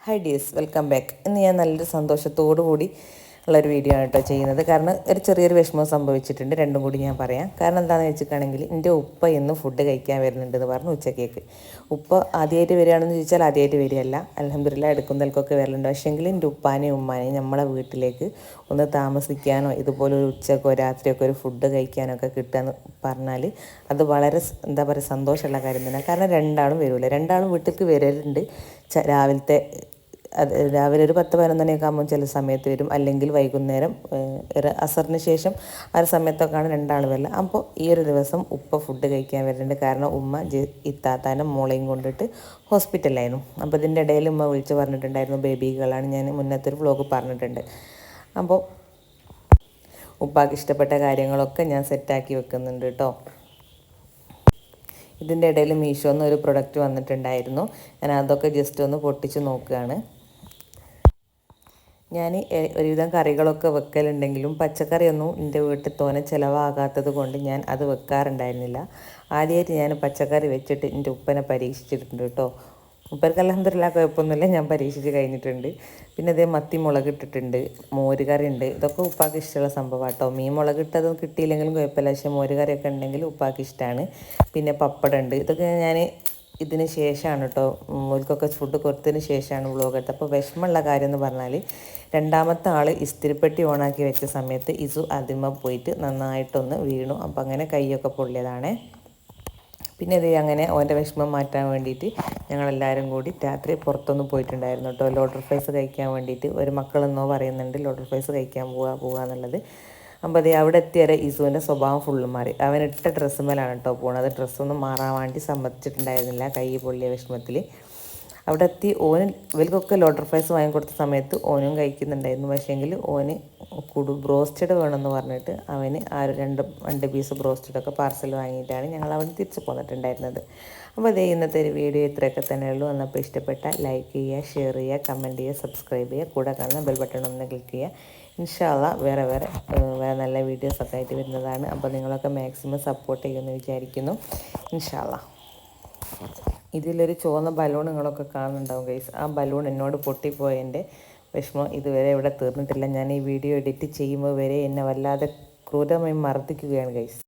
Hi dears, welcome back. ഇന്ന് ഞാൻ നല്ലൊരു സന്തോഷത്തോടു കൂടി ഉള്ളൊരു വീഡിയോ ആണ് കേട്ടോ ചെയ്യുന്നത്. കാരണം ഒരു ചെറിയൊരു വിഷമം സംഭവിച്ചിട്ടുണ്ട്. രണ്ടും കൂടി ഞാൻ പറയാം. കാരണം എന്താണെന്ന് വെച്ചിട്ടാണെങ്കിൽ എൻ്റെ ഉപ്പ ഇന്ന് ഫുഡ് കഴിക്കാൻ വരുന്നുണ്ടെന്ന് പറഞ്ഞു ഉച്ചക്കേക്ക്. ഉപ്പ ആദ്യമായിട്ട് വരികയാണെന്ന് ചോദിച്ചാൽ ആദ്യമായിട്ട് വരികയല്ല, അൽഹംദുലില്ലാ എടുക്കുന്നതിൽക്കൊക്കെ വരലുണ്ട്. പക്ഷേങ്കിൽ എൻ്റെ ഉപ്പാനെയും ഉമ്മാനെയും നമ്മളെ വീട്ടിലേക്ക് ഒന്ന് താമസിക്കാനോ ഇതുപോലെ ഒരു ഉച്ചക്കോ രാത്രിയൊക്കെ ഒരു ഫുഡ് കഴിക്കാനൊക്കെ കിട്ടുകയെന്ന് പറഞ്ഞാൽ അത് വളരെ എന്താ പറയുക സന്തോഷമുള്ള കാര്യം തന്നെ. കാരണം രണ്ടാളും വരില്ല, രണ്ടാളും വീട്ടിലേക്ക് വരലുണ്ട്. രാവിലത്തെ രാവിലെ ഒരു 10-11 മണിയൊക്കെ ആകുമ്പോൾ ചില സമയത്ത് വരും, അല്ലെങ്കിൽ വൈകുന്നേരം ഒരു അസറിന് ശേഷം ആ ഒരു സമയത്തൊക്കെയാണ് രണ്ടാൾ വരില്ല. അപ്പോൾ ഈ ഒരു ദിവസം ഉപ്പ ഫുഡ് കഴിക്കാൻ വരുന്നുണ്ട്. കാരണം ഉമ്മ ഇത്താത്താനും മോളെയും കൊണ്ടിട്ട് ഹോസ്പിറ്റലിലായിരുന്നു. അപ്പോൾ ഇതിൻ്റെ ഇടയിൽ ഉമ്മ വിളിച്ച് പറഞ്ഞിട്ടുണ്ടായിരുന്നു ബേബികളാണ്, ഞാൻ മുന്നത്തെ ഒരു വ്ലോഗ് പറഞ്ഞിട്ടുണ്ട്. അപ്പോൾ ഉപ്പാക്ക് ഇഷ്ടപ്പെട്ട കാര്യങ്ങളൊക്കെ ഞാൻ സെറ്റാക്കി വെക്കുന്നുണ്ട് കേട്ടോ. ഇതിൻ്റെ ഇടയിൽ മീഷോന്ന് ഒരു പ്രൊഡക്റ്റ് വന്നിട്ടുണ്ടായിരുന്നു. ഞാൻ അതൊക്കെ ജസ്റ്റ് ഒന്ന് പൊട്ടിച്ച് നോക്കുകയാണ്. ഞാൻ ഒരുവിധം കറികളൊക്കെ വെക്കലുണ്ടെങ്കിലും പച്ചക്കറിയൊന്നും എൻ്റെ വീട്ടിൽ തോനെ ചിലവാകാത്തത് കൊണ്ട് ഞാൻ അത് വെക്കാറുണ്ടായിരുന്നില്ല. ആദ്യമായിട്ട് ഞാൻ പച്ചക്കറി വെച്ചിട്ട് എൻ്റെ ഉപ്പനെ പരീക്ഷിച്ചിട്ടുണ്ട് കേട്ടോ. ഉപ്പർക്ക് അൽഹംദുലില്ലാ കുഴപ്പമൊന്നുമില്ല, ഞാൻ പരീക്ഷിച്ച് കഴിഞ്ഞിട്ടുണ്ട്. പിന്നെ അതേ മത്തി മുളകിട്ടിട്ടുണ്ട്, മോര് കറി ഉണ്ട്. ഇതൊക്കെ ഉപ്പാക്ക് ഇഷ്ടമുള്ള സംഭവം കേട്ടോ. മീൻ മുളകിട്ടതും കിട്ടിയില്ലെങ്കിലും കുഴപ്പമില്ല, പക്ഷേ മോര് കറിയൊക്കെ ഉണ്ടെങ്കിൽ ഉപ്പാക്ക് ഇഷ്ടമാണ്. പിന്നെ പപ്പടം ഉണ്ട്. ഇതൊക്കെ ഞാൻ ഇതിന് ശേഷമാണ് കേട്ടോ, ഓൽക്കൊക്കെ ഫുഡ് കൊടുത്തതിന് ശേഷമാണ് വ്ലോഗ് എടുത്തത്. അപ്പോൾ വിഷമമുള്ള കാര്യം എന്ന് പറഞ്ഞാൽ രണ്ടാമത്തെ ആൾ ഇസ്തിരിപ്പെട്ടി ഓണാക്കി വെച്ച സമയത്ത് ഇസു അതിന്മേൽ പോയിട്ട് നന്നായിട്ടൊന്ന് വീണു. അപ്പോൾ അങ്ങനെ കൈയൊക്കെ പൊള്ളിയതാണ്. പിന്നെ ഇത് അങ്ങനെ ഓൻ്റെ വിഷമം മാറ്റാൻ വേണ്ടിയിട്ട് ഞങ്ങളെല്ലാവരും കൂടി രാത്രി പുറത്തൊന്ന് പോയിട്ടുണ്ടായിരുന്നു കേട്ടോ, ലോട്ടർ ഫ്രൈസ് കഴിക്കാൻ വേണ്ടിയിട്ട്. ഒരു മക്കളെന്നോ പറയുന്നുണ്ട് ലോട്ടർ ഫ്രൈസ് കഴിക്കാൻ പോവുക എന്നുള്ളത്. അപ്പോൾ അത് അവിടെ എത്തിയാൽ ഇസുവിൻ്റെ സ്വഭാവം ഫുള്ളും മാറി. അവനിട്ട ഡ്രസ്സ് മേലാണ് കേട്ടോ പോണത്. ഡ്രസ്സൊന്നും മാറാൻ വേണ്ടി സമ്മതിച്ചിട്ടുണ്ടായിരുന്നില്ല കൈ പൊള്ളിയ വിഷമത്തിൽ. അവിടെ എത്തി ഇവർക്കൊക്കെ ലോട്ടർ ഫ്രൈസ് വാങ്ങിക്കൊടുത്ത സമയത്ത് ഓനും കഴിക്കുന്നുണ്ടായിരുന്നു. പക്ഷേങ്കിൽ ഓന് ബ്രോസ്റ്റഡ് വേണമെന്ന് പറഞ്ഞിട്ട് അവന് രണ്ട് പീസ് ബ്രോസ്റ്റഡൊക്കെ പാർസൽ വാങ്ങിയിട്ടാണ് ഞങ്ങൾ അവിടെ തിരിച്ചു പോന്നിട്ടുണ്ടായിരുന്നത്. അപ്പോൾ അതേ ഇന്നത്തെ ഒരു വീഡിയോ ഇത്രയൊക്കെ തന്നെയുള്ളൂ. വന്നപ്പോൾ ഇഷ്ടപ്പെട്ട ലൈക്ക് ചെയ്യുക, ഷെയർ ചെയ്യുക, കമൻറ്റ് ചെയ്യുക, സബ്സ്ക്രൈബ് ചെയ്യുക, കൂടെ കാണുന്ന ബെൽ ബട്ടൺ ഒന്ന് ക്ലിക്ക് ചെയ്യുക. ഇൻഷാ അല്ലാഹ് വേറെ നല്ല വീഡിയോസൊക്കെ ആയിട്ട് വരുന്നതാണ്. അപ്പോൾ നിങ്ങളൊക്കെ മാക്സിമം സപ്പോർട്ട് ചെയ്യുമെന്ന് വിചാരിക്കുന്നു. ഇൻഷാ അല്ലാഹ്. ഇതിലൊരു ചുവന്ന ബലൂൺ നിങ്ങളൊക്കെ കാണുന്നുണ്ടാവും ഗൈസ്. ആ ബലൂൺ എന്നോട് പൊട്ടിപ്പോയതിൻ്റെ വിഷമം ഇതുവരെ ഇവിടെ തീർന്നിട്ടില്ല. ഞാൻ ഈ വീഡിയോ എഡിറ്റ് ചെയ്യുമ്പോൾ വരെ എന്നെ വല്ലാതെ ക്രൂരമായി മർദ്ദിക്കുകയാണ് ഗൈസ്.